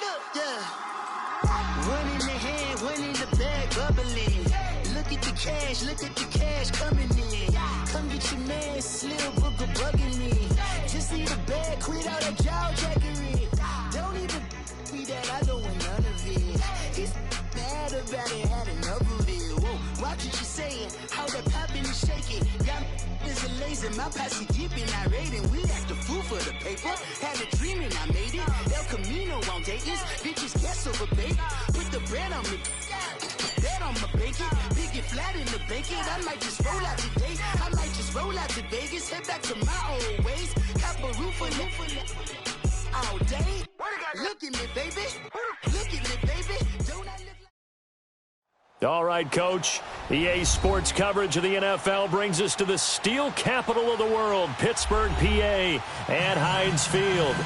Look, yeah. One in the hand, one in the bag, bubbling. Look at the cash coming in. Come get your man, Slim Booker bugging me. Just see the bag, quit all that jaw jackery. Don't even me that I don't want none of it. He's mad about it, had enough of it. Whoa, watch what you saying, how that poppin' and shaking. Y'all is a lazy, my posse deep and I raiding. We act the fool for the paper, had a dream and I made it. El Camino on Dayton's, bitches guess over bait. Put the bread on me, that on my bacon. Big and flat in the bacon, I might just roll out today. I might just roll out to Vegas, head back to my old ways. Cop a roof for all day. Look at me, baby. Look at me, baby. Don't I look like... All right, Coach. EA Sports coverage of the NFL brings us to the steel capital of the world, Pittsburgh, PA, at Heinz Field.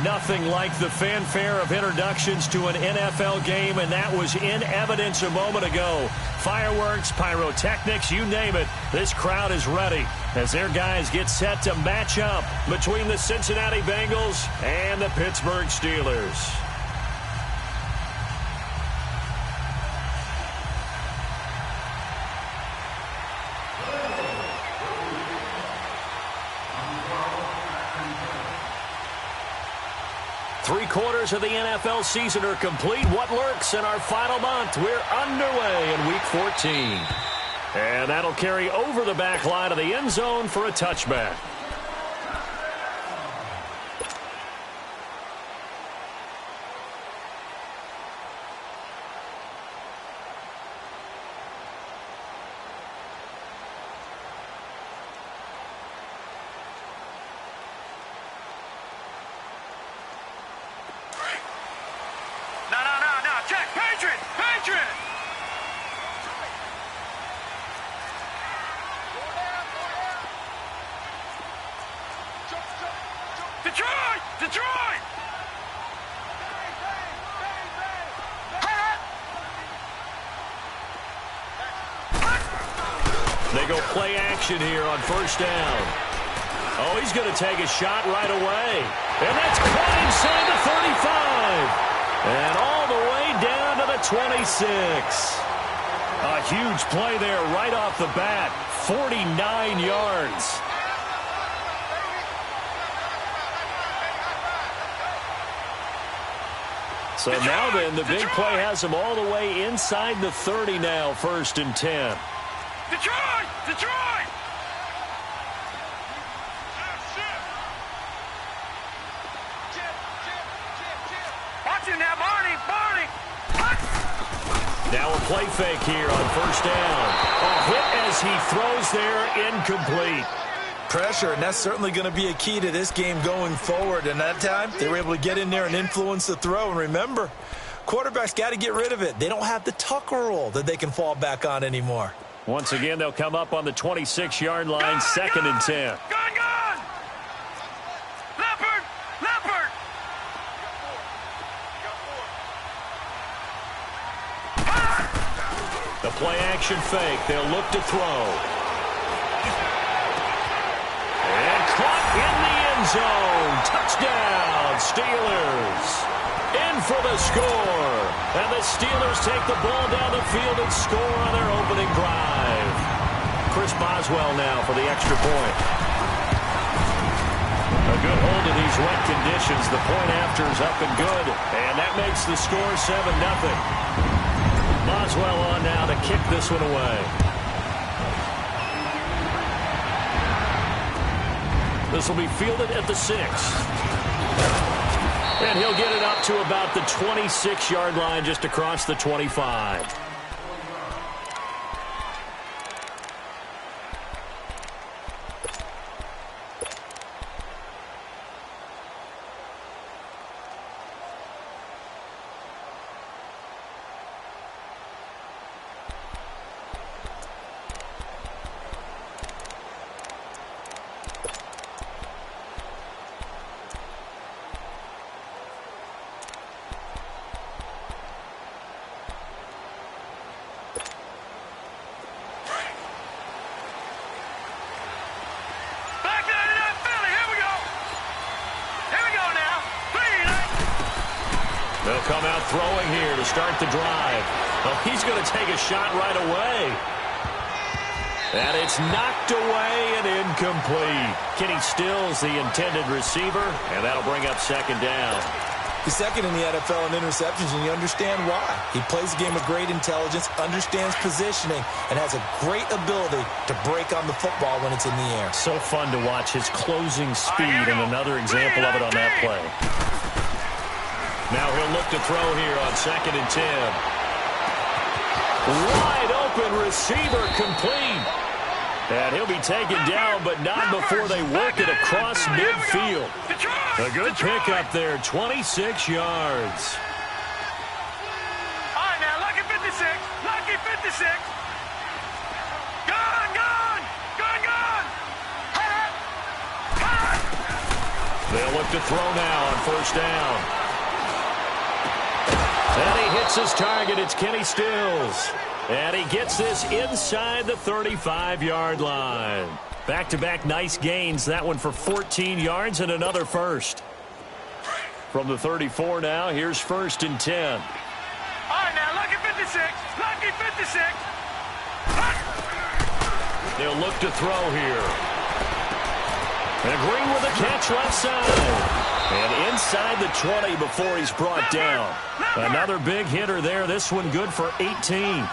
Nothing like the fanfare of introductions to an NFL game, and that was in evidence a moment ago. Fireworks, pyrotechnics, you name it. This crowd is ready as their guys get set to match up between the Cincinnati Bengals and the Pittsburgh Steelers. Three-quarters of the NFL season are complete. What lurks in our final month? We're underway in Week 14. And that'll carry over the back line of the end zone for a touchback. They go play action here on first down. Oh, he's going to take a shot right away. And that's caught inside the 35. And all the way down to the 26. A huge play there right off the bat. 49 yards. So now then, the big play has him all the way inside the 30 now, 1st and 10. Detroit! Detroit! Watch him now, Barney! Barney! Now a play fake here on first down. A hit as he throws there, incomplete. Pressure, and that's certainly going to be a key to this game going forward. And that time, they were able to get in there and influence the throw. And remember, quarterbacks got to get rid of it. They don't have the Tucker rule that they can fall back on anymore. Once again, they'll come up on the 26-yard line, 2nd and 10. Gone! Leopard! Leopard! The play-action fake. They'll look to throw. And caught in the end zone. Touchdown, Steelers. In for the score. And the Steelers take the ball down the field and score on their opening drive. Chris Boswell now for the extra point. A good hold in these wet conditions. The point after is up and good. And that makes the score 7-0. Boswell on now to kick this one away. This will be fielded at the 6. And he'll get it up to about the 26-yard line, just across the 25. They'll come out throwing here to start the drive. Well, he's going to take a shot right away. And it's knocked away and incomplete. Kenny Stills, the intended receiver, and that'll bring up second down. He's second in the NFL in interceptions, and you understand why. He plays a game of great intelligence, understands positioning, and has a great ability to break on the football when it's in the air. So fun to watch his closing speed, and another example of it on that play. Now he'll look to throw here on 2nd and 10. Wide open receiver complete. And he'll be taken down, but not before they work it across midfield. A good pickup there, 26 yards. All right, now, lucky 56. Lucky 56. Gone, gone. Gone, gone. They'll look to throw now on 1st down. And he hits his target. It's Kenny Stills. And he gets this inside the 35-yard line. Back-to-back nice gains. That one for 14 yards and another first. From the 34 now, here's 1st and 10. All right, now, lucky 56. Lucky 56. They'll look to throw here. And Green with a catch left side. And inside the 20 before he's brought down. Another big hitter there. This one good for 18.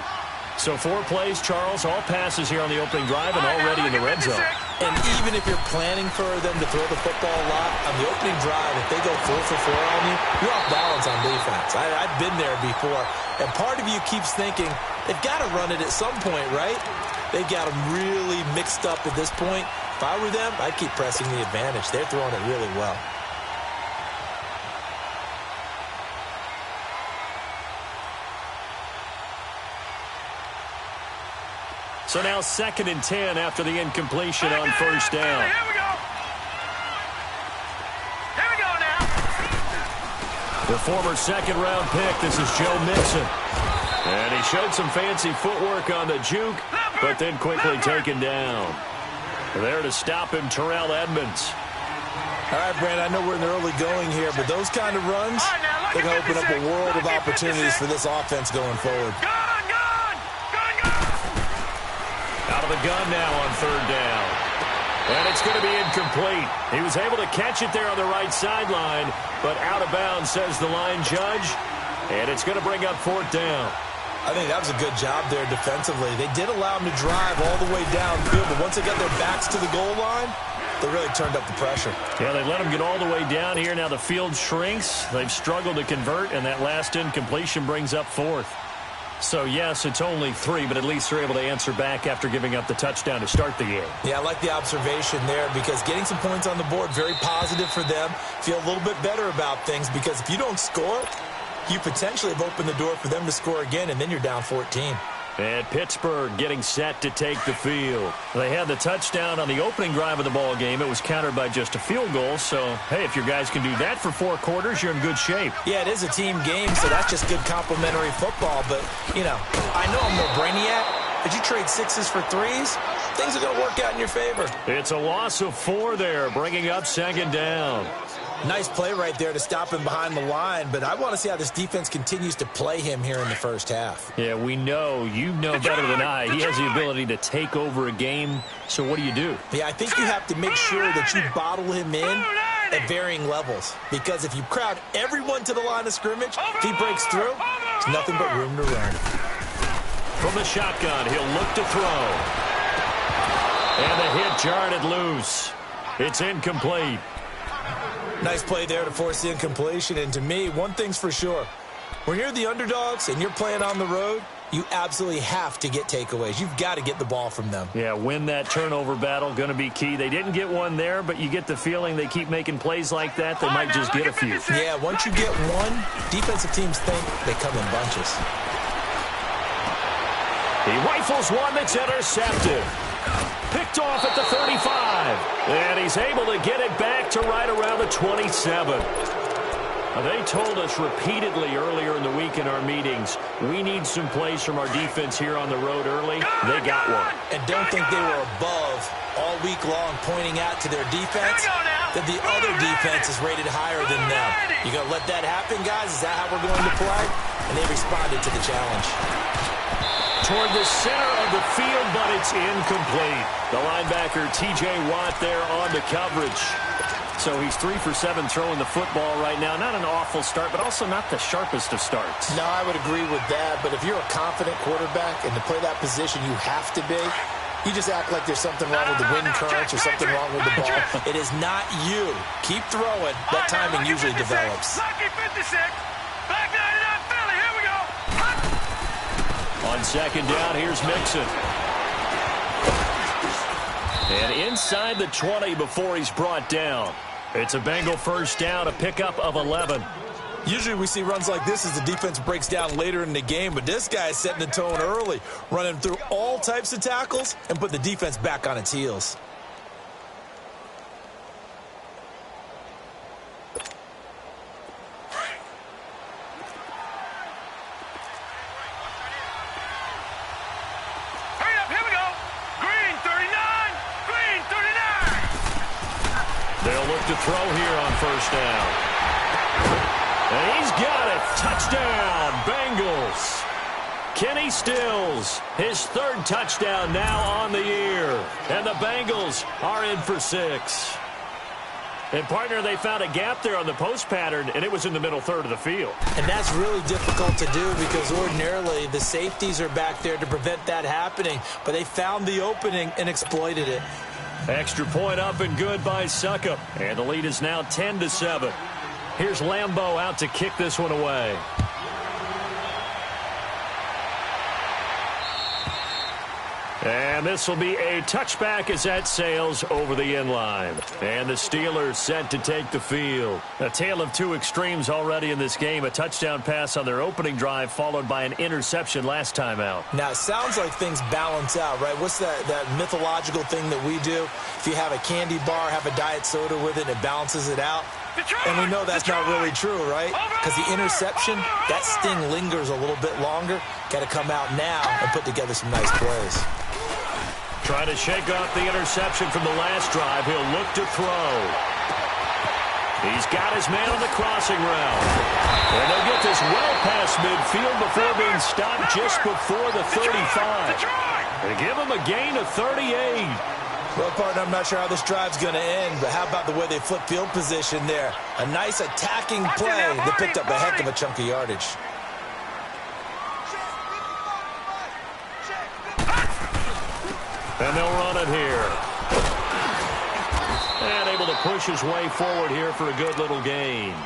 So 4 plays, Charles, all passes here on the opening drive and already in the red zone. And even if you're planning for them to throw the football a lot, on the opening drive, if they go 4 for 4 on you, you're off balance on defense. I've been there before. And part of you keeps thinking, they've got to run it at some point, right? They've got them really mixed up at this point. If I were them, I'd keep pressing the advantage. They're throwing it really well. So now 2nd and 10 after the incompletion on 1st down. Here we go. Here we go now. The former 2nd-round pick, this is Joe Mixon. And he showed some fancy footwork on the juke, but then quickly taken down. There to stop him, Terrell Edmonds. All right, Brand, I know we're in the early going here, but those kind of runs, they're going to open up a world of opportunities for this offense going forward. Out of the gun now on 3rd down. And it's going to be incomplete. He was able to catch it there on the right sideline, but out of bounds, says the line judge. And it's going to bring up 4th down. I think that was a good job there defensively. They did allow him to drive all the way downfield, but once they got their backs to the goal line, they really turned up the pressure. Yeah, they let him get all the way down here. Now the field shrinks. They've struggled to convert, and that last incompletion brings up 4th. So, yes, it's only 3, but at least they're able to answer back after giving up the touchdown to start the game. Yeah, I like the observation there because getting some points on the board, very positive for them. Feel a little bit better about things because if you don't score, you potentially have opened the door for them to score again, and then you're down 14. And Pittsburgh getting set to take the field. They had the touchdown on the opening drive of the ball game. It was countered by just a field goal. So, hey, if your guys can do that for 4 quarters, you're in good shape. Yeah, it is a team game, so that's just good complimentary football. But, you know, I know I'm no brainiac, but you trade 6s for 3s, things are going to work out in your favor. It's a loss of 4 there, bringing up 2nd down. Nice play right there to stop him behind the line, but I want to see how this defense continues to play him here in the first half. Yeah, we know. You know better than I. He has the ability to take over a game, so what do you do? Yeah, I think you have to make sure that you bottle him in at varying levels, because if you crowd everyone to the line of scrimmage, if he breaks through, there's nothing but room to run. From the shotgun, he'll look to throw. And the hit jarred it loose. It's incomplete. Nice play there to force the incompletion. And to me, one thing's for sure. When you're the underdogs and you're playing on the road, you absolutely have to get takeaways. You've got to get the ball from them. Yeah, win that turnover battle, going to be key. They didn't get one there, but you get the feeling they keep making plays like that, they might just get a few. Yeah, once you get one, defensive teams think they come in bunches. He rifles one that's intercepted. Picked off at the 35. And he's able to get it back to right around the 27. They told us repeatedly earlier in the week in our meetings, we need some plays from our defense here on the road early. They got one. And don't think they were above all week long pointing out to their defense. that the other defense is rated higher than them. You going to let that happen, guys? Is that how we're going to play? And they responded to the challenge. Toward the center of the field, but it's incomplete. The linebacker, T.J. Watt, there on the coverage. So he's 3 for 7 throwing the football right now. Not an awful start, but also not the sharpest of starts. No, I would agree with that. But if you're a confident quarterback and to play that position you have to be, you just act like there's something wrong with the wind currents or something wrong with the ball. It is not you. Keep throwing. That timing usually develops. Lucky 56. Back 99 Philly. Here we go. On second down, here's Mixon. And inside the 20 before he's brought down. It's a Bengal first down, a pickup of 11. Usually we see runs like this as the defense breaks down later in the game, but this guy is setting the tone early, running through all types of tackles and put the defense back on its heels. Hurry up, here we go. Green 39. Green 39. They'll look to throw here on first down. And he's got it. Touchdown, Bengals. Kenny Stills, his third touchdown now on the year. And the Bengals are in for 6. And, partner, they found a gap there on the post pattern, and it was in the middle third of the field. And that's really difficult to do because ordinarily the safeties are back there to prevent that happening. But they found the opening and exploited it. Extra point up and good by Suckup. And the lead is now 10-7. Here's Lambeau out to kick this one away. And this will be a touchback as that sails over the inline. And the Steelers set to take the field. A tale of two extremes already in this game. A touchdown pass on their opening drive followed by an interception last time out. Now, it sounds like things balance out, right? What's that mythological thing that we do? If you have a candy bar, have a diet soda with it, it balances it out. And we know that's not really true, right? Because the interception, that sting lingers a little bit longer. Got to come out now and put together some nice plays. Trying to shake off the interception from the last drive. He'll look to throw. He's got his man on the crossing route. And they'll get this well past midfield before being stopped just before the 35. They give him a gain of 38. Well, partner, I'm not sure how this drive's going to end, but how about the way they flip field position there? A nice attacking play that picked up a heck of a chunk of yardage. And they'll run it here. And able to push his way forward here for a good little gain.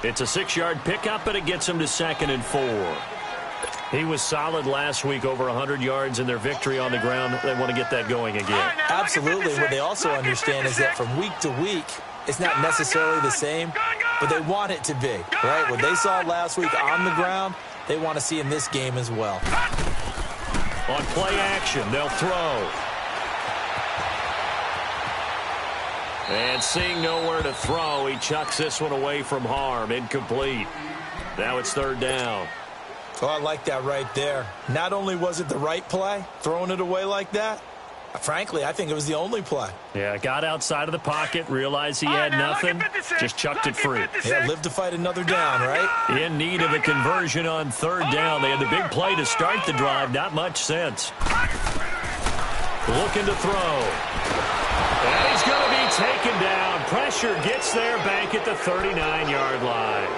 It's a 6-yard pickup, and it gets him to 2nd and 4. He was solid last week, over 100 yards in their victory on the ground. They want to get that going again. Absolutely. What they also understand is that from week to week, it's not necessarily the same, but they want it to be, right? What they saw last week on the ground, they want to see in this game as well. On play action, they'll throw. And seeing nowhere to throw, he chucks this one away from harm. Incomplete. Now it's 3rd down. Oh, I like that right there. Not only was it the right play, throwing it away like that, frankly, I think it was the only play. Yeah, got outside of the pocket, realized he had nothing, just chucked it free. Yeah, lived to fight another down, right? In need of a conversion on 3rd down. They had the big play to start the drive. Not much sense. Looking to throw. And he's going to be taken down. Pressure gets there back at the 39-yard line.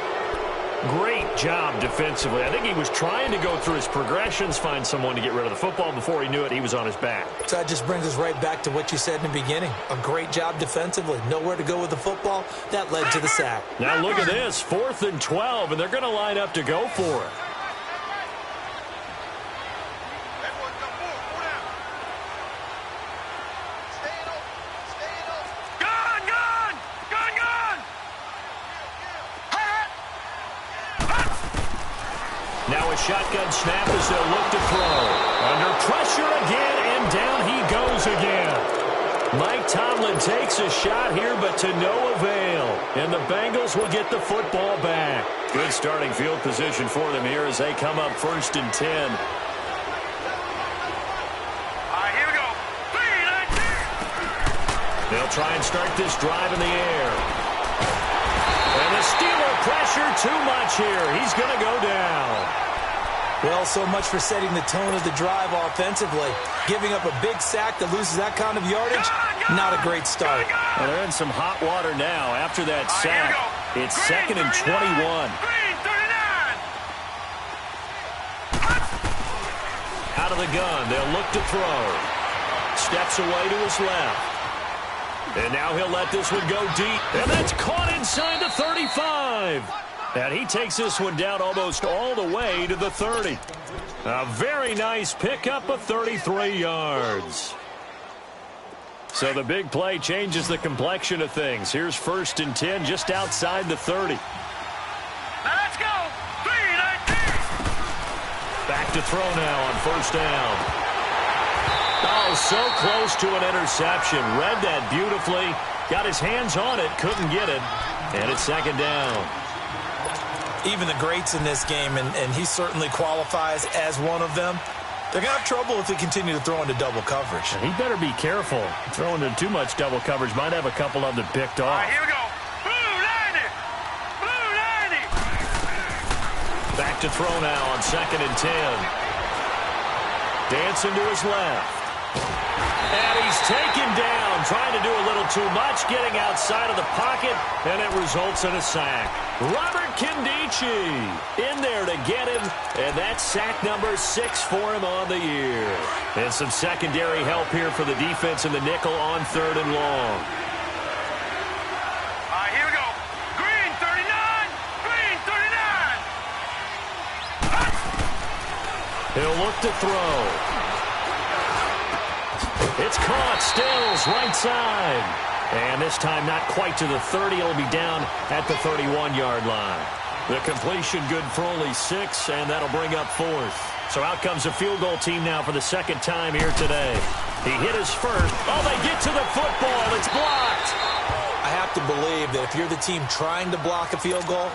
Great job defensively. I think he was trying to go through his progressions, find someone to get rid of the football. Before he knew it, he was on his back. So that just brings us right back to what you said in the beginning. A great job defensively. Nowhere to go with the football. That led to the sack. Now look at this. 4th and 12, and they're going to line up to go for it. Now a shotgun snap as they'll look to throw. Under pressure again, and down he goes again. Mike Tomlin takes a shot here, but to no avail. And the Bengals will get the football back. Good starting field position for them here as they come up 1st and 10. All right, here we go. 3, 19. They'll try and start this drive in the air. And the Steeler pressure too much here. He's going to go down. Well, so much for setting the tone of the drive offensively. Giving up a big sack that loses that kind of yardage, not a great start. Well, they're in some hot water now. After that sack, it's second and 21. Out of the gun, they'll look to throw. Steps away to his left. And now he'll let this one go deep. And that's caught inside the 35. And he takes this one down almost all the way to the 30. A very nice pickup of 33 yards. So the big play changes the complexion of things. Here's 1st and 10 just outside the 30. Now let's go. 3-19. Back to throw now on 1st down. Oh, so close to an interception. Read that beautifully. Got his hands on it. Couldn't get it. And it's 2nd down. Even the greats in this game, and he certainly qualifies as one of them, they're going to have trouble if they continue to throw into double coverage. He better be careful. Throwing into too much double coverage might have a couple of them picked off. All right, here we go. Blue 90. Blue 90. Back to throw now on 2nd and 10. Dancing to his left. And he's taken down, trying to do a little too much, getting outside of the pocket, and it results in a sack. Robert Kindici in there to get him, and that's sack number 6 for him on the year. And some secondary help here for the defense in the nickel on 3rd and long. All right, here we go. Green 39. Green 39. He'll look to throw. It's caught. Stills right side. And this time not quite to the 30. It'll be down at the 31-yard line. The completion good for only 6, and that'll bring up 4th. So out comes a field goal team now for the 2nd time here today. He hit his first. Oh, they get to the football. It's blocked. I have to believe that if you're the team trying to block a field goal,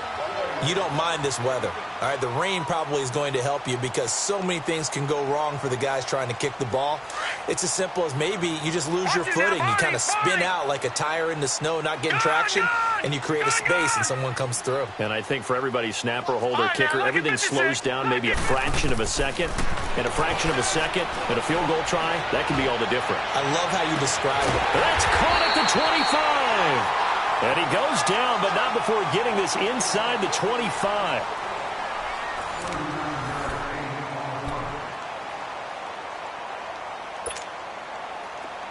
you don't mind this weather. All right, the rain probably is going to help you because so many things can go wrong for the guys trying to kick the ball. It's as simple as maybe you just lose your footing. You kind of spin out like a tire in the snow, not getting traction, and you create a space and someone comes through. And I think for everybody, snapper, holder, kicker, everything slows down maybe a fraction of a second. And a fraction of a second and a field goal try, that can be all the difference. I love how you describe it. That's caught at the 25. And he goes down, but not before getting this inside the 25.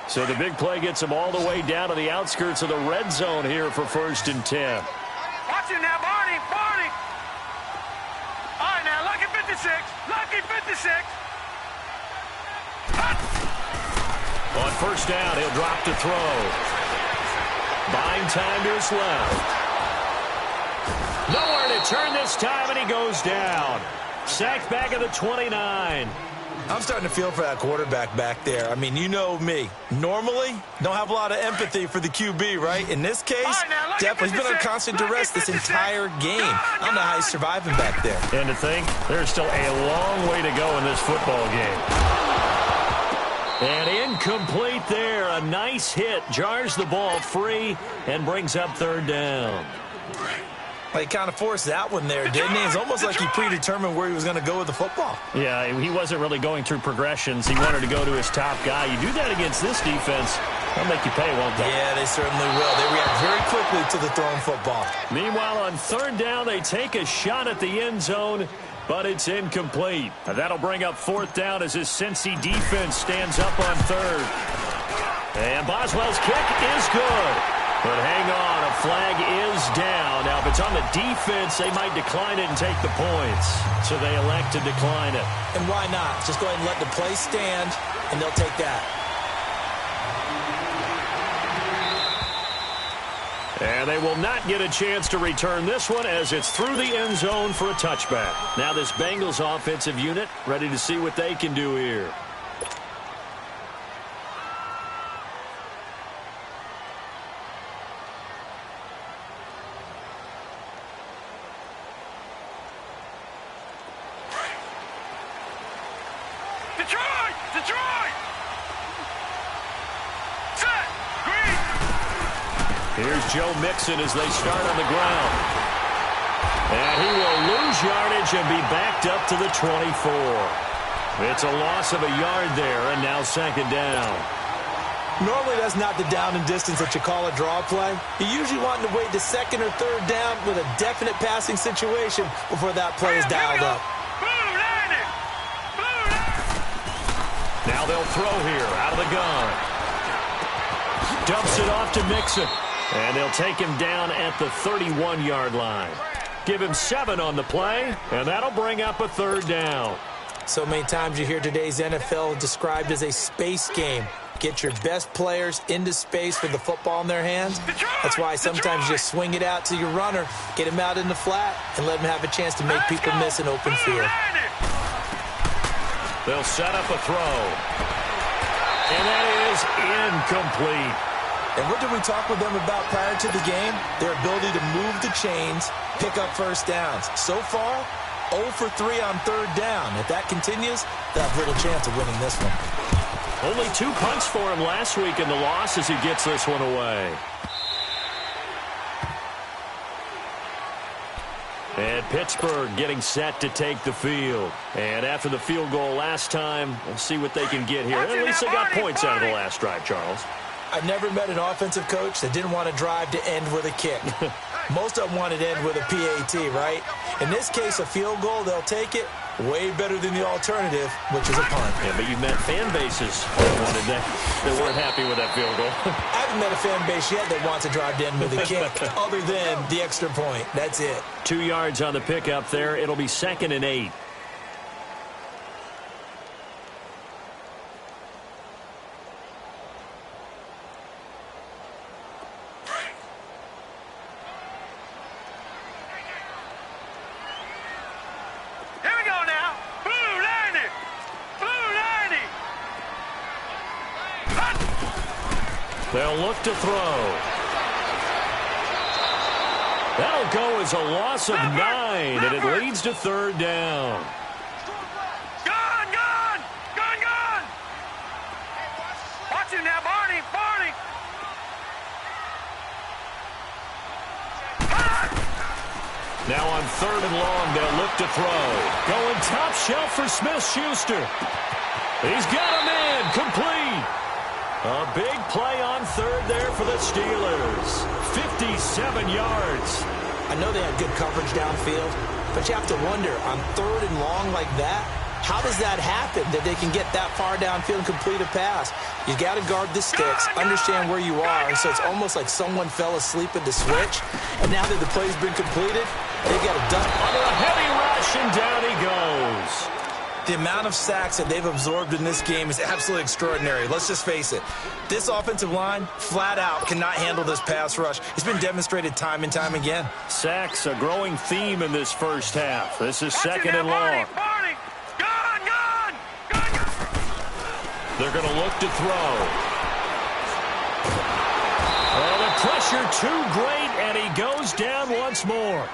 So the big play gets him all the way down to the outskirts of the red zone here for 1st and 10. Watch it now, Barney. Barney. All right, now, lucky 56. Lucky 56. On 1st down, he'll drop to throw. Buying time to his left. Nowhere to turn this time, and he goes down. Sacked back at the 29. I'm starting to feel for that quarterback back there. I mean, you know me. Normally, don't have a lot of empathy for the QB, right? In this case, definitely he's been on constant duress this entire game. I don't know how he's surviving back there. And to think, there's still a long way to go in this football game. And incomplete there. A nice hit. Jars the ball free and brings up 3rd down. Well, he kind of forced that one there, didn't he? It's almost like he predetermined where he was going to go with the football. Yeah, he wasn't really going through progressions. He wanted to go to his top guy. You do that against this defense, they'll make you pay, won't they? Yeah, they certainly will. They react very quickly to the thrown football. Meanwhile, on 3rd down, they take a shot at the end zone, but it's incomplete. That'll bring up 4th down as his Cincy defense stands up on 3rd. And Boswell's kick is good. But hang on, a flag is down. Now, if it's on the defense, they might decline it and take the points. So they elect to decline it. And why not? Just go ahead and let the play stand, and they'll take that. And they will not get a chance to return this one as it's through the end zone for a touchback. Now this Bengals offensive unit ready to see what they can do here. Detroit! Detroit! Set! Green! Here's Joe Mixon as they start on the ground. And he will lose yardage and be backed up to the 24. It's a loss of a yard there, and now second down. Normally, that's not the down and distance that you call a draw play. You usually want to wait to second or third down with a definite passing situation before that play is dialed up. Now they'll throw here out of the gun. Dumps it off to Mixon. And they'll take him down at the 31-yard line. Give him 7 on the play, and that'll bring up a third down. So many times you hear today's NFL described as a space game. Get your best players into space with the football in their hands. That's why sometimes you just swing it out to your runner, get him out in the flat, and let him have a chance to make people miss an open field. They'll set up a throw. And that is incomplete. And what did we talk with them about prior to the game? Their ability to move the chains, pick up first downs. So far, 0 for 3 on third down. If that continues, they'll have little chance of winning this one. Only 2 punts for him last week in the loss as he gets this one away. And Pittsburgh getting set to take the field. And after the field goal last time, we'll see what they can get here. At least they got points out of the last drive, Charles. I've never met an offensive coach that didn't want to drive to end with a kick. Most of them wanted to end with a PAT, right? In this case, a field goal, they'll take it. Way better than the alternative, which is a punt. Yeah, but you've met fan bases that weren't happy with that field goal. I haven't met a fan base yet that wants to drive to end with a kick, other than the extra point. That's it. 2 yards on the pickup there. It'll be 2nd and 8. They'll look to throw. That'll go as a loss of 9, and it leads to third down. Gone! Watch him now, Barney! Now on 3rd and long, they'll look to throw. Going top shelf for Smith-Schuster. He's got a man, complete. A big play on 3rd there for the Steelers. 57 yards. I know they had good coverage downfield, but you have to wonder, on 3rd and long like that, how does that happen that they can get that far downfield and complete a pass? You got to guard the sticks, understand where you are, and so it's almost like someone fell asleep at the switch, and now that the play's been completed, they've got to dust under a heavy rush, and down he goes. The amount of sacks that they've absorbed in this game is absolutely extraordinary. Let's just face it. This offensive line, flat out, cannot handle this pass rush. It's been demonstrated time and time again. Sacks, a growing theme in this first half. This is 2nd and long. Gone! They're going to look to throw. Oh, the pressure too great, and he goes down once more.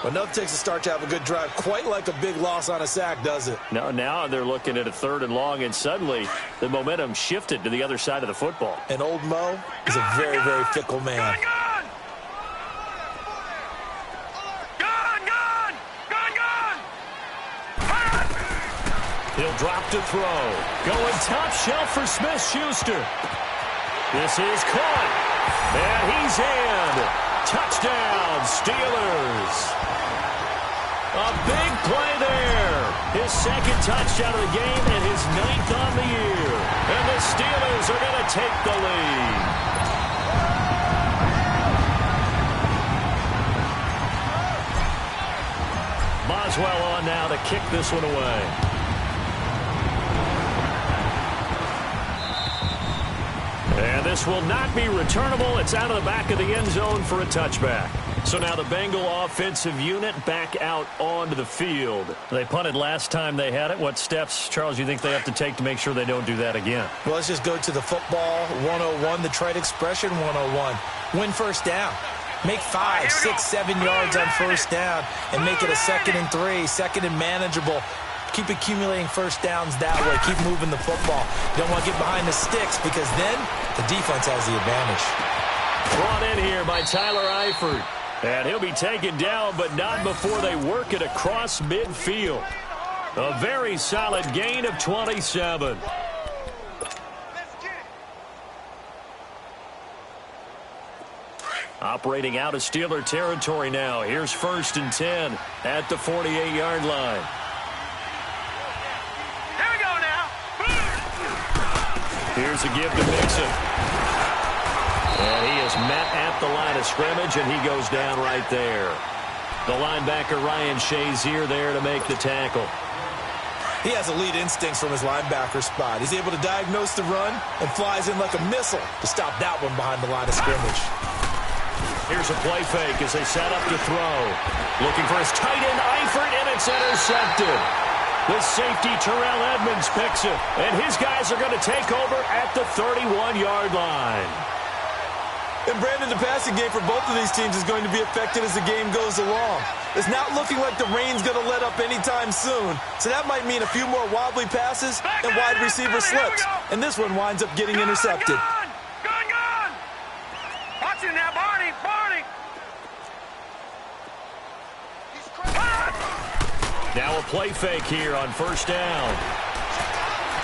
Well, nothing takes a start to have a good drive, quite like a big loss on a sack, does it? No, now they're looking at a 3rd and long, and suddenly the momentum shifted to the other side of the football. And old Mo is a very, very fickle man. Gone! He'll drop to throw. Going top shelf for Smith-Schuster. This is caught. And he's in. Touchdown, Steelers. A big play there. His 2nd touchdown of the game and his 9th on the year. And the Steelers are going to take the lead. Boswell on now to kick this one away. And this will not be returnable. It's out of the back of the end zone for a touchback. So now the Bengal offensive unit back out onto the field. They punted last time they had it. What steps, Charles, do you think they have to take to make sure they don't do that again? Well, let's just go to the football 101, the trade expression 101. Win first down. Make 5, 6, 7 yards on first down and make it a 2nd and 3, 2nd and manageable. Keep accumulating first downs that way. Keep moving the football. You don't want to get behind the sticks because then the defense has the advantage. Brought in here by Tyler Eifert. And he'll be taken down, but not before they work it across midfield. A very solid gain of 27. Operating out of Steeler territory now. Here's 1st and 10 at the 48-yard line. Here we go now. Here's a give to Mixon. And he is met at the line of scrimmage, and he goes down right there. The linebacker Ryan Shazier there to make the tackle. He has elite instincts from his linebacker spot. He's able to diagnose the run and flies in like a missile to stop that one behind the line of scrimmage. Here's a play fake as they set up to throw. Looking for his tight end, Eifert, and it's intercepted. The safety, Terrell Edmonds, picks it. And his guys are going to take over at the 31-yard line. And Brandon, the passing game for both of these teams is going to be affected as the game goes along. It's not looking like the rain's going to let up anytime soon. So that might mean a few more wobbly passes and wide receiver slips. And this one winds up getting intercepted. Gone! Watch it now, Barney! Now a play fake here on 1st down.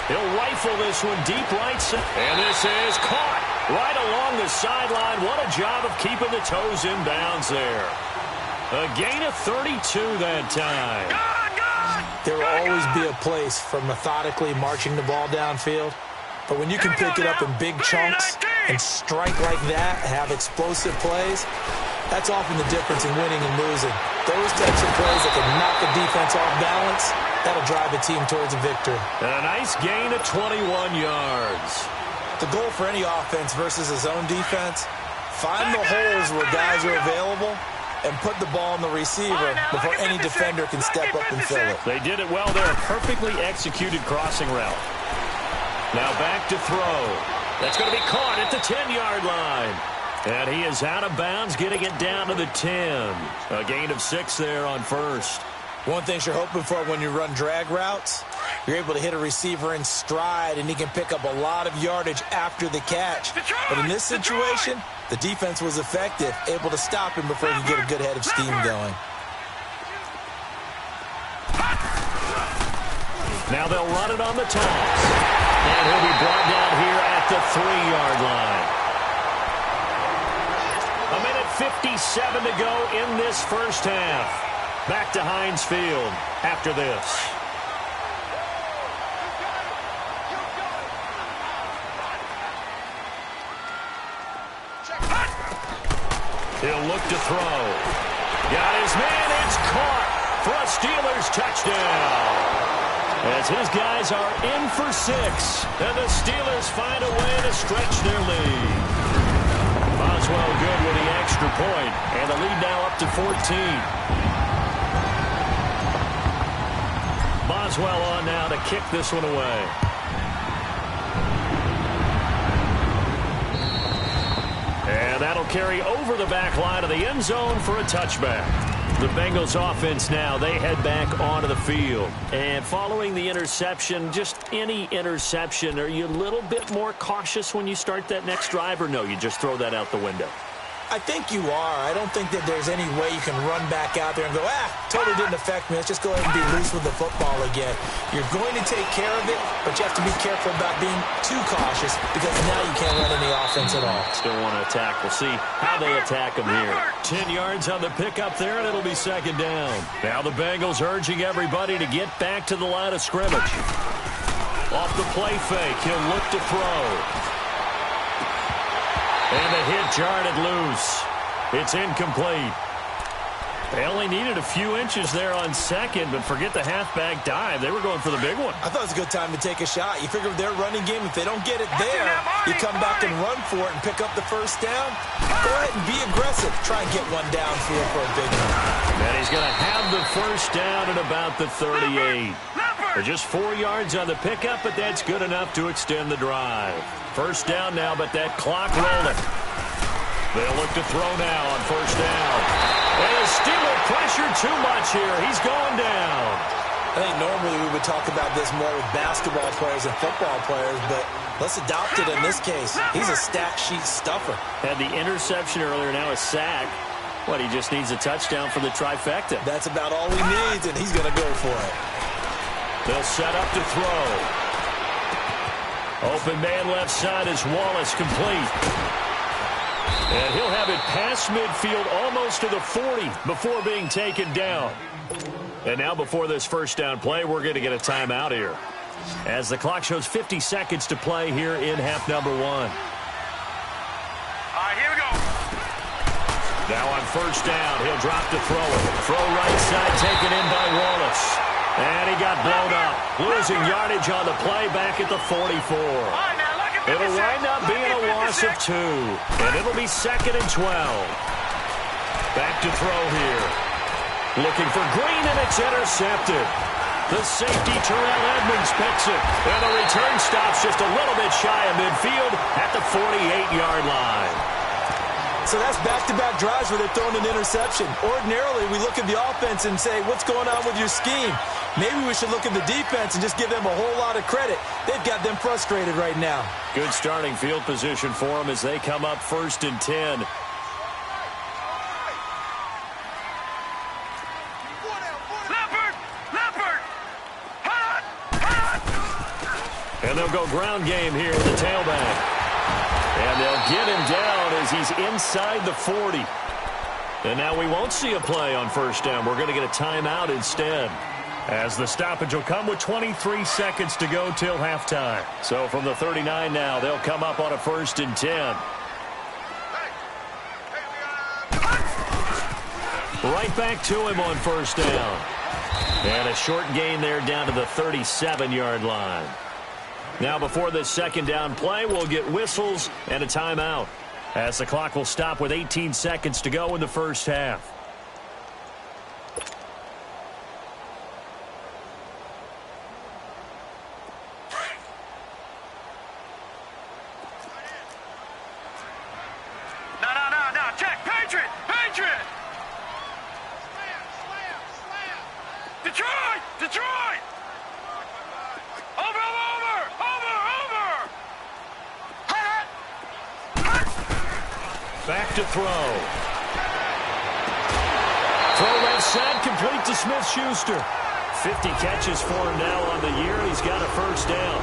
He'll rifle this one deep right side. And this is caught right along the sideline. What a job of keeping the toes in bounds there. A gain of 32 that time. There will always be a place for methodically marching the ball downfield. But when you can pick it up in big chunks and strike like that, have explosive plays, that's often the difference in winning and losing. Those types of plays that can knock a defense off balance, that'll drive a team towards a victory. And a nice gain of 21 yards. The goal for any offense versus his own defense, find the holes where guys are available and put the ball on the receiver before any defender can step up and fill it. They did it well there. A perfectly executed crossing route. Now back to throw. That's going to be caught at the 10-yard line. And he is out of bounds, getting it down to the 10. A gain of 6 there on 1st. One thing you're hoping for when you run drag routes, you're able to hit a receiver in stride, and he can pick up a lot of yardage after the catch. But in this situation, the defense was effective, able to stop him before he could get a good head of steam going. Now they'll run it on the toss. And he'll be brought down here at the 3-yard line. 1:57 to go in this first half. Back to Heinz Field after this. He'll look to throw. Got his man. It's caught for a Steelers touchdown. As his guys are in for 6. And the Steelers find a way to stretch their lead. Boswell good with the extra point, and the lead now up to 14. Boswell on now to kick this one away. And that'll carry over the back line of the end zone for a touchback. The Bengals offense now, they head back onto the field. And following the interception, just any interception, are you a little bit more cautious when you start that next drive, or no, you just throw that out the window? I think you are. I don't think that there's any way you can run back out there and go, totally didn't affect me. Let's just go ahead and be loose with the football again. You're going to take care of it, but you have to be careful about being too cautious because now you can't run any offense at all. Still want to attack. We'll see how they attack them here. 10 yards on the pickup there, and it'll be 2nd down. Now the Bengals urging everybody to get back to the line of scrimmage. Off the play fake, he'll look to throw. And the hit jarred it loose. It's incomplete. They only needed a few inches there on 2nd, but forget the halfback dive. They were going for the big one. I thought it was a good time to take a shot. You figure with their running game, if they don't get it there, you come back and run for it and pick up the 1st down. Go ahead and be aggressive. Try and get one downfield for a big one. And he's going to have the 1st down at about the 38. Just 4 yards on the pickup, but that's good enough to extend the drive. 1st down now, but that clock rolling. They'll look to throw now on 1st down. And the Steelers pressure too much here. He's going down. I think normally we would talk about this more with basketball players and football players, but let's adopt it in this case. He's a stat sheet stuffer. Had the interception earlier, now a sack. What, he just needs a touchdown for the trifecta. That's about all he needs, and he's going to go for it. They'll set up to throw. Open man left side is Wallace, complete. And he'll have it past midfield almost to the 40 before being taken down. And now before this first down play, we're going to get a timeout here, as the clock shows 50 seconds to play here in half number 1. All right, here we go. Now on first down, he'll drop to throw it. Throw right side taken in by Wallace. And he got blown up, losing yardage on the play back at the 44. It'll wind up being a loss of 2, and it'll be 2nd and 12. Back to throw here. Looking for Green, and it's intercepted. The safety, Terrell Edmonds, picks it. And the return stops just a little bit shy of midfield at the 48-yard line. So that's back-to-back drives where they've thrown an interception. Ordinarily, we look at the offense and say, what's going on with your scheme? Maybe we should look at the defense and just give them a whole lot of credit. They've got them frustrated right now. Good starting field position for them as they come up 1st and 10. And they'll go ground game here with the tailback. And they'll get him down as he's inside the 40. And now we won't see a play on first down. We're going to get a timeout instead, as the stoppage will come with 23 seconds to go till halftime. So from the 39 now, they'll come up on a 1st and 10. Right back to him on first down. And a short gain there down to the 37-yard line. Now before this second down play, we'll get whistles and a timeout, as the clock will stop with 18 seconds to go in the first half. No, check, Patriot! Detroit! Over! Back to throw. Throw left side, complete to Smith-Schuster. 50 catches for him now on the year, and he's got a first down.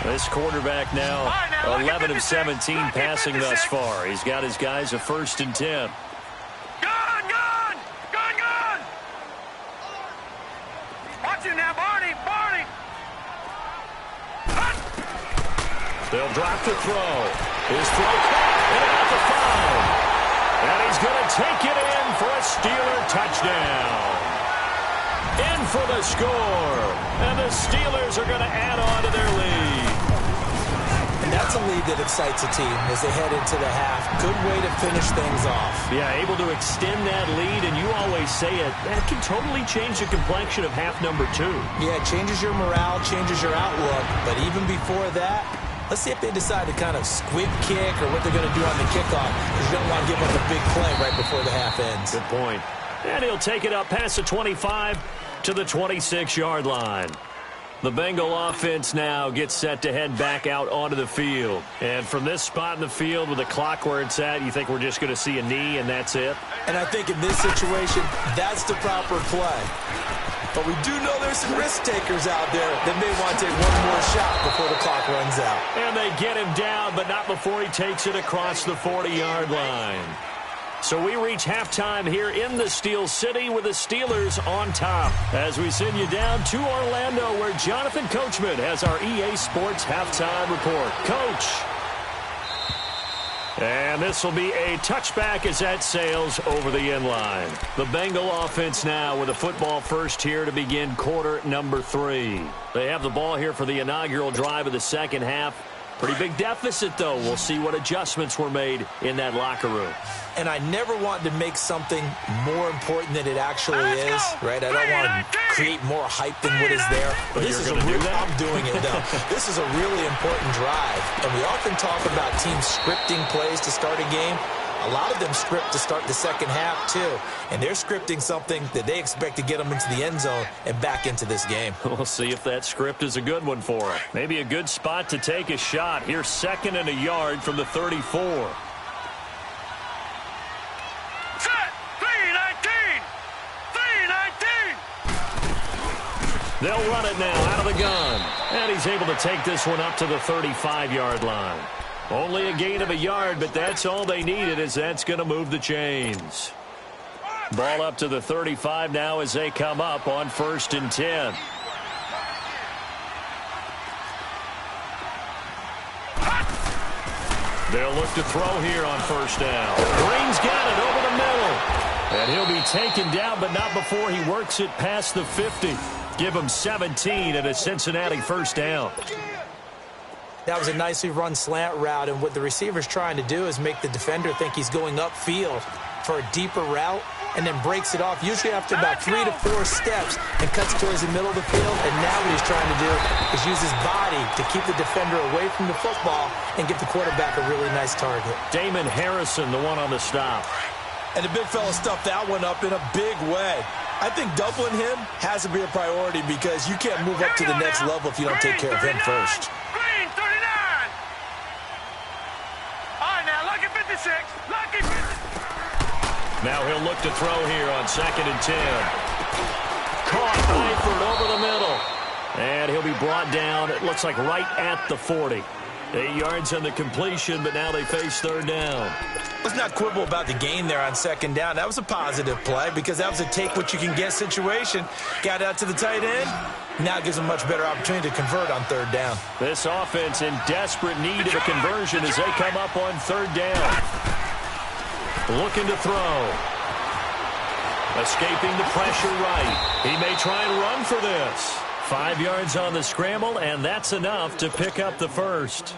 This quarterback now 11 of 17 passing thus far. He's got his guys a 1st and 10. Gun! Watch him now, Barney! They'll drop to throw. His throw caught and out the foul. And he's going to take it in for a Steeler touchdown. In for the score. And the Steelers are going to add on to their lead. And that's a lead that excites a team as they head into the half. Good way to finish things off. Yeah, able to extend that lead, and you always say it, that can totally change the complexion of half number 2. Yeah, it changes your morale, changes your outlook. But even before that, let's see if they decide to kind of squib kick or what they're going to do on the kickoff, because you don't want to give up a big play right before the half ends. Good point. And he'll take it up past the 25 to the 26-yard line. The Bengal offense now gets set to head back out onto the field. And from this spot in the field with the clock where it's at, you think we're just going to see a knee and that's it? And I think in this situation, that's the proper play. But we do know there's some risk takers out there that may want to take one more shot before the clock runs out. And they get him down, but not before he takes it across the 40-yard line. So we reach halftime here in the Steel City with the Steelers on top, as we send you down to Orlando, where Jonathan Coachman has our EA Sports halftime report. Coach. And this will be a touchback as that sails over the end line. The Bengal offense now with a football first here to begin quarter number 3. They have the ball here for the inaugural drive of the second half. Pretty big deficit, though. We'll see what adjustments were made in that locker room. And I never want to make something more important than it actually is, right? I don't want to create more hype than what is there. But this is I'm doing it, though. This is a really important drive. And we often talk about teams scripting plays to start a game. A lot of them script to start the second half, too. And they're scripting something that they expect to get them into the end zone and back into this game. We'll see if that script is a good one for them. Maybe a good spot to take a shot. Here's 2nd and a yard from the 34. Set! 3-19! 3-19! They'll run it now out of the gun. And he's able to take this one up to the 35-yard line. Only a gain of a yard, but that's all they needed, as that's going to move the chains. Ball up to the 35 now as they come up on 1st and 10. They'll look to throw here on 1st down. Green's got it over the middle. And he'll be taken down, but not before he works it past the 50. Give him 17 and a Cincinnati 1st down. That was a nicely run slant route, and what the receiver's trying to do is make the defender think he's going upfield for a deeper route, and then breaks it off, usually after about 3 to 4 steps, and cuts towards the middle of the field. And now what he's trying to do is use his body to keep the defender away from the football and give the quarterback a really nice target. Damon Harrison, the one on the stop. And the big fella stuffed that one up in a big way. I think doubling him has to be a priority, because you can't move up to the next level if you don't take care of him first. Green, 39! All right, now, lucky 56. Lucky 56. Now he'll look to throw here on 2nd and 10. Caught Eifert over the middle. And he'll be brought down, it looks like right at the 40. 8 yards on the completion, but now they face 3rd down. Let's not quibble about the gain there on 2nd down. That was a positive play, because that was a take-what-you-can-get situation. Got out to the tight end. Now it gives them a much better opportunity to convert on 3rd down. This offense in desperate need of a conversion as they come up on 3rd down. Looking to throw. Escaping the pressure right. He may try and run for this. 5 yards on the scramble, and that's enough to pick up the 1st.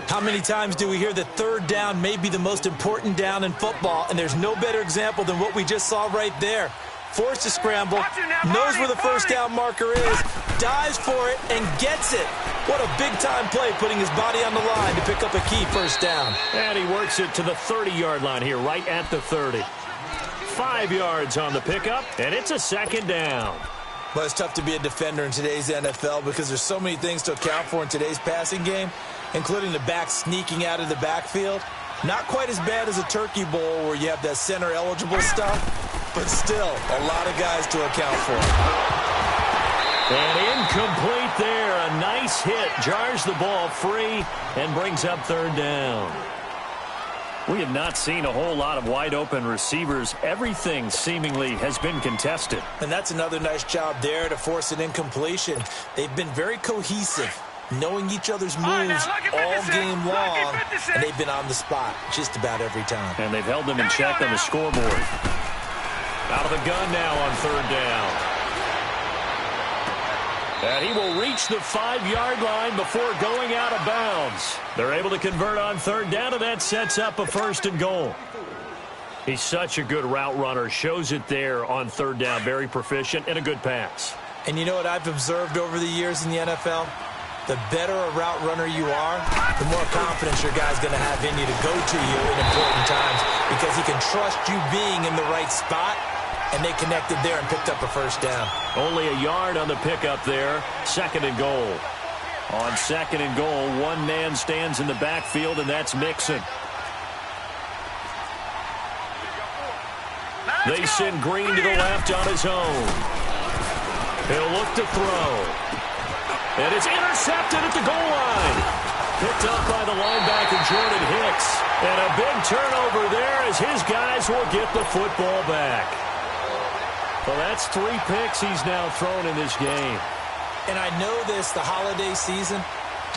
How many times do we hear that 3rd down may be the most important down in football, and there's no better example than what we just saw right there. Forced to scramble, knows where the 1st down marker is, dives for it, and gets it. What a big-time play, putting his body on the line to pick up a key 1st down. And he works it to the 30-yard line here, right at the 30. 5 yards on the pickup, and it's a 2nd down. Well, it's tough to be a defender in today's NFL, because there's so many things to account for in today's passing game, including the back sneaking out of the backfield. Not quite as bad as a turkey bowl where you have that center-eligible stuff, but still a lot of guys to account for. And incomplete there. A nice hit. Jars the ball free and brings up 3rd down. We have not seen a whole lot of wide-open receivers. Everything seemingly has been contested. And that's another nice job there to force an incompletion. They've been very cohesive, knowing each other's moves all game long, and they've been on the spot just about every time. And they've held them in check on the scoreboard. Out of the gun now on 3rd down. And he will reach the 5-yard line before going out of bounds. They're able to convert on 3rd down, and that sets up a 1st and goal. He's such a good route runner. Shows it there on 3rd down. Very proficient and a good pass. And you know what I've observed over the years in the NFL? The better a route runner you are, the more confidence your guy's going to have in you to go to you in important times, because he can trust you being in the right spot. And they connected there and picked up a 1st down. Only a yard on the pickup there. 2nd and goal. On 2nd and goal, one man stands in the backfield, and that's Mixon. They send Green to the left on his own. He'll look to throw. And it's intercepted at the goal line. Picked up by the linebacker, Jordan Hicks. And a big turnover there as his guys will get the football back. Well, that's 3 picks he's now thrown in this game. And I know this, the holiday season,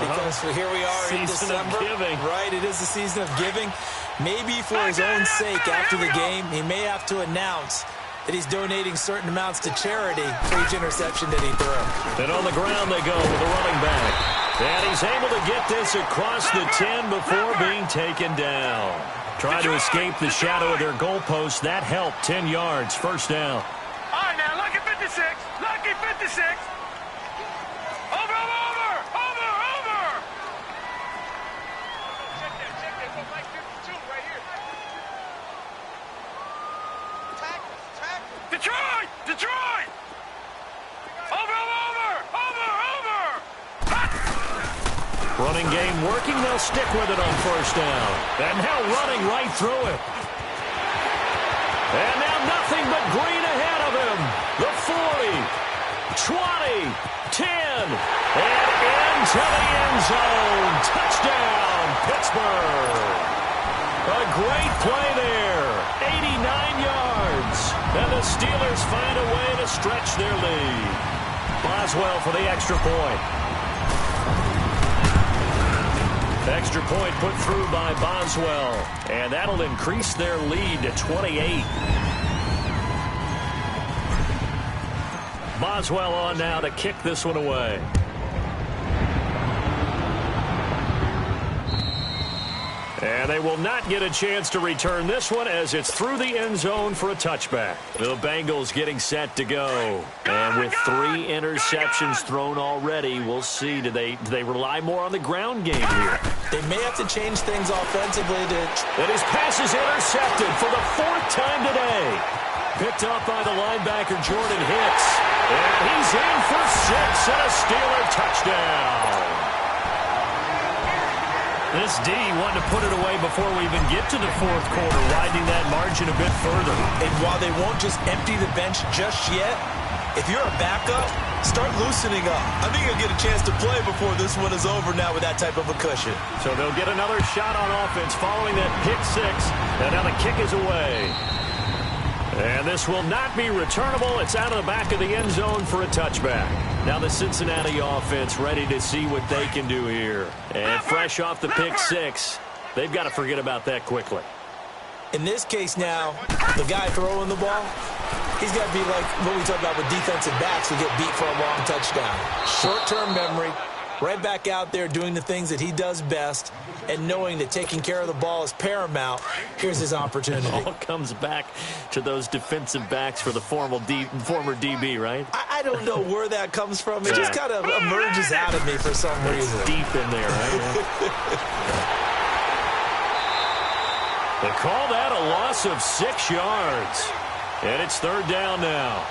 because here we are in December. Season of giving. Right, it is the season of giving. Maybe for his own sake after the game, he may have to announce that he's donating certain amounts to charity for each interception that he threw. And on the ground they go with the running back. And he's is able to get this across the 10 before being taken down. Trying to escape the shadow of their goalpost. That helped. 10 yards. First down. All right, now, lucky 56. Lucky 56. Over, over, over. Over, over. Check that. Look like 52 right here. Detroit. Over, over, over. Over. Running game working. They'll stick with it on first down. And now running right through it. And now nothing but green ahead of him. The 40, 20, 10, and into the end zone. Touchdown, Pittsburgh. A great play there. 89 yards. And the Steelers find a way to stretch their lead. Boswell for the extra point. Extra point put through by Boswell. And that'll increase their lead to 28. Boswell on now to kick this one away. And they will not get a chance to return this one as it's through the end zone for a touchback. The Bengals getting set to go. And with 3 interceptions thrown already, we'll see. Do they rely more on the ground game here? They may have to change things offensively. And his pass is intercepted for the 4th time today. Picked up by the linebacker, Jordan Hicks. And he's in for 6 and a Steeler touchdown. This D wanted to put it away before we even get to the 4th quarter, widening that margin a bit further. And while they won't just empty the bench just yet, if you're a backup, start loosening up. I think you'll get a chance to play before this one is over now with that type of a cushion. So they'll get another shot on offense following that pick 6, and now the kick is away. And this will not be returnable. It's out of the back of the end zone for a touchback. Now the Cincinnati offense ready to see what they can do here. And fresh off the pick 6, they've got to forget about that quickly. In this case now, the guy throwing the ball, he's got to be like what we talk about with defensive backs who get beat for a long touchdown. Short-term memory, right back out there doing the things that he does best, and knowing that taking care of the ball is paramount. Here's his opportunity. It all comes back to those defensive backs for the former DB, right? I don't know where that comes from. It just kind of emerges out of me for some reason. It's deep in there, right? They call that a loss of 6 yards. And it's 3rd down now.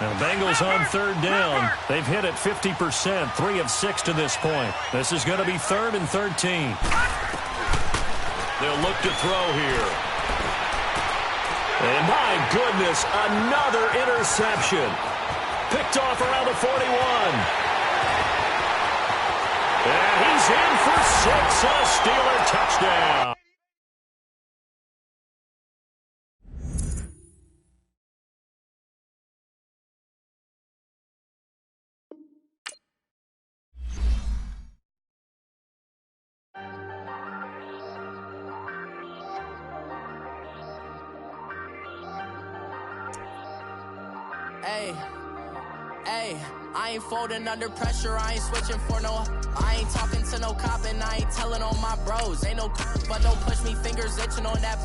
Now, the Bengals on 3rd down. They've hit it 50%, 3 of 6 to this point. This is going to be 3rd and 13. They'll look to throw here. And my goodness, another interception. Picked off around the 41. And he's in for 6, a Steeler touchdown. Hey, I ain't folding under pressure, I ain't switching for no. I ain't talking to no cop and I ain't telling on my bros. Ain't no but don't push me, fingers itching on that.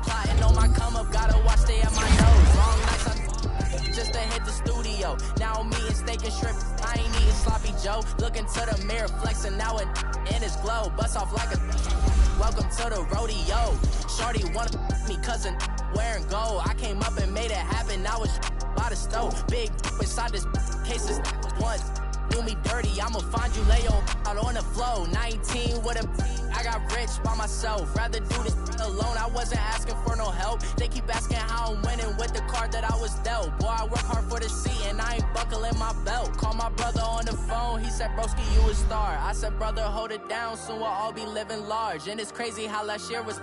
Plotting on my come up, gotta watch they at my nose. Wrong nights, I just to hit the studio. Now I'm eating steak and shrimp, I ain't eating sloppy Joe. Looking to the mirror, flexing now it in his glow. Bust off like a welcome to the rodeo. Shorty wanna me cousin wearing gold. I came up and made it happen, now it's by the stove. Big inside this cases once do me dirty. I'ma find you lay out on the floor. 19 with a I got rich by myself. Rather do this alone. I wasn't asking for no help. They keep asking how I'm winning with the card that I was dealt. Boy, I work hard for the seat and I ain't buckling my belt. Call my brother on the phone. He said, broski, you a star. I said, brother, hold it down. Soon we'll all be living large. And it's crazy how last year was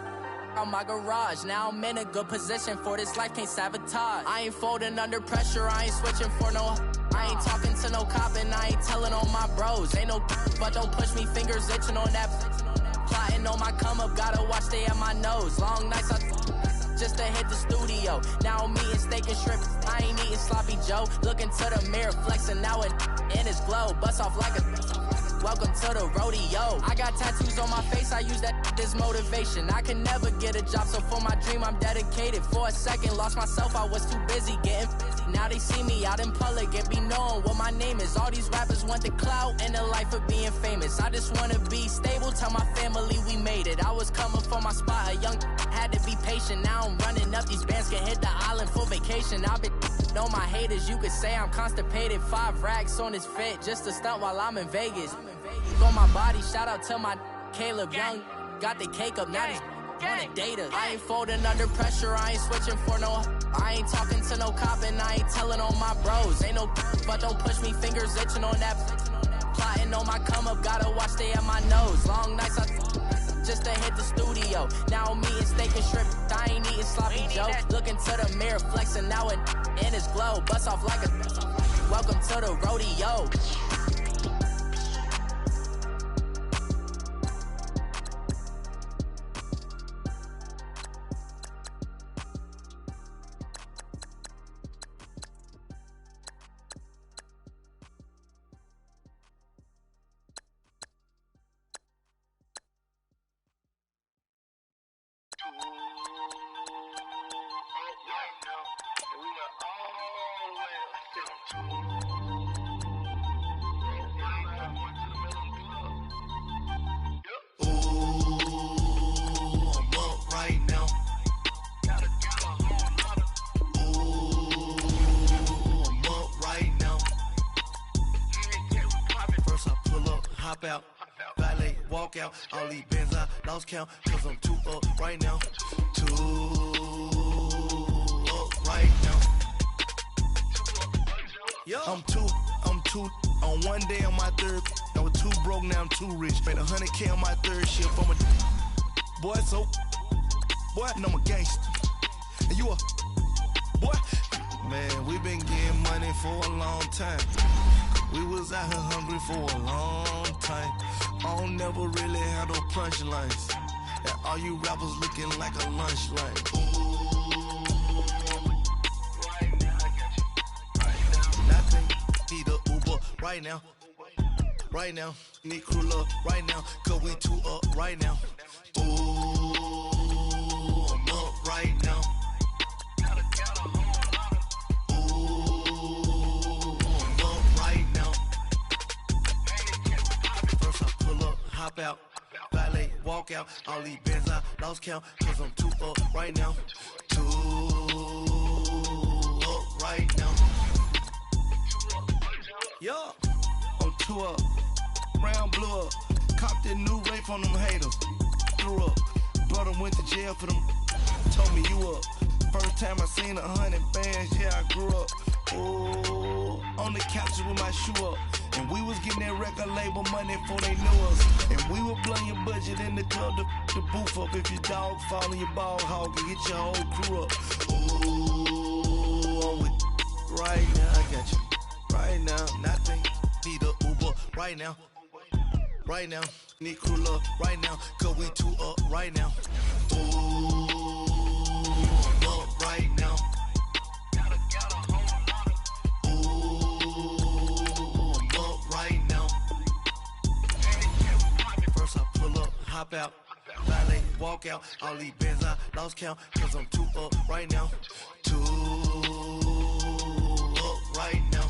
on my garage. Now I'm in a good position for this life, can't sabotage. I ain't folding under pressure, I ain't switching for no. I ain't talking to no cop and I ain't telling on my bros. Ain't no but don't push me, fingers itching on that. Plotting on my come up, gotta watch they at my nose. Long nights, just to hit the studio. Now I'm eating steak and shrimp, I ain't eating sloppy Joe. Look into the mirror, flexing now and in his glow. Bust off like a welcome to the rodeo. I got tattoos on my face, I use that as motivation. I can never get a job, so for my dream I'm dedicated. For a second, lost myself, I was too busy getting busy. Now they see me out in public and be knowing what my name is. All these rappers want the clout and the life of being famous. I just wanna be stable, tell my family we made it. I was coming for my spot, a young had to be patient. Now I'm running up, these bands can hit the island for vacation. I've been on my haters, you could say I'm constipated. 5 racks on his fit, just to stunt while I'm in Vegas. On my body, shout out to my Caleb Young. Got the cake up, now these wanna date us. I ain't folding under pressure, I ain't switching for no. I ain't talking to no cop and I ain't telling on my bros. Ain't no but don't push me, fingers itching on that. Plotting on my come up, gotta watch stay at my nose. Long nights I just to hit the studio. Now I'm eating steak and shrimp, I ain't eating sloppy Joe. Looking to the mirror, flexing now and in his glow. Bust off like a welcome to the rodeo. Out, valet, walk out, all these bands I lost count, cause I'm too up right now, too up right now. I'm too, on one day on my third, I was too broke, now I'm too rich, made 100K on my third shift, I'm a boy, so, boy, and I'm a gangster, and you a, boy, man, we been getting money for a long time. We was out here hungry for a long time. I don't never really have no punchlines. And all you rappers looking like a lunch line. Nothing, need a Uber right now. Right now, need crew love right now. Cause we too up right now. Ooh, I'm up right now. Hop out, valet, walk out, all these bands I lost count, cause I'm too up right now, too up right now. Yeah, I'm too up, round blew up, copped that new rape on them haters, threw up, brother went to jail for them, told me you up, first time I seen 100 bands, yeah I grew up, ooh, on the couches with my shoe up. And we was getting that record label money before they knew us. And we were blowing your budget in the club to boof up. If your dog fall in your ball hog and get your whole crew up. Ooh, I'm with right now, I got you. Right now, nothing, need a Uber right now. Right now, need crew love right now. Cause we too up right now. Ooh, I'm up right now. Hop out, valet, walk out, all these bands I lost count, cause I'm too up right now, too up right now.